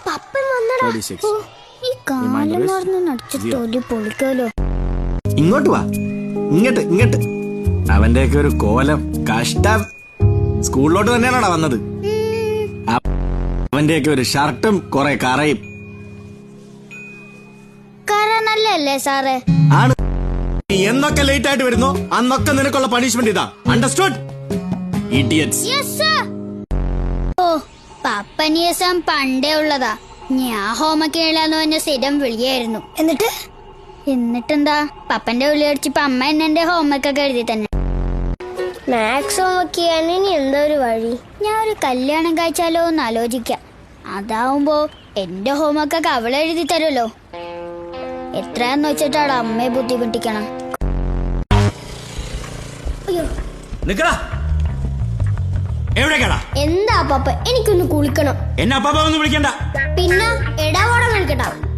പപ്പൻ വന്നടാ. ഈ കാലം മറന്ന് നടിച്ചിട്ട് ഒരു പൊളിക്കോലോ. ഇങ്ങോട്ട് വാ, ഇങ്ങോട്ട് ഇങ്ങോട്ട്. അവന്റെയൊക്കെ ഒരു കോലം കഷ്ടം. സ്കൂളിലോട്ട് തന്നെയാണോടാ വന്നത്? അവന്റെയൊക്കെ ഒരു ഷർട്ടും കുറെ കറയും. കറ നല്ലല്ലേ സാറേ? ആണ്. എന്നൊക്കെ ലേറ്റ് ആയിട്ട് വരുന്നോ അന്നൊക്കെ നിനക്കുള്ള പണിഷ്മെന്റ് ഇതാ. അണ്ടർസ്റ്റുഡ്? ഇഡിയറ്റ്സ്. ഓ, പപ്പനീസം പണ്ടേ ഉള്ളതാ. ഞാൻ ഹോംവർക്ക് ചെയ്യലാന്ന് പറഞ്ഞ സ്ഥിരം വിളിയായിരുന്നു. എന്നിട്ടെന്താ പപ്പന്റെ വിളി അടിച്ചപ്പോ അമ്മ എന്നെ ഹോംവർക്ക് ഒക്കെ എഴുതി തന്നെ. മാത്സ് ഹോംവർക്ക് ചെയ്യാൻ ഇനി എന്താ ഒരു വഴി? ഞാൻ ഒരു കല്യാണം കഴിച്ചാലോ എന്ന് ആലോചിക്കാം. അതാവുമ്പോ എന്റെ ഹോംവർക്ക് ഒക്കെ അവളെ എഴുതി തരുമല്ലോ. എത്രയാന്ന് വെച്ചിട്ടാണ് അമ്മയെ ബുദ്ധിമുട്ടിക്കണം. എന്താ പപ്പ, എനിക്കൊന്ന് കുളിക്കണം. എന്നെ അപ്പാപ്പ ഒന്ന് വിളിക്കണ്ട. പിന്നെ എടാവോടം കളിക്കട്ടാ.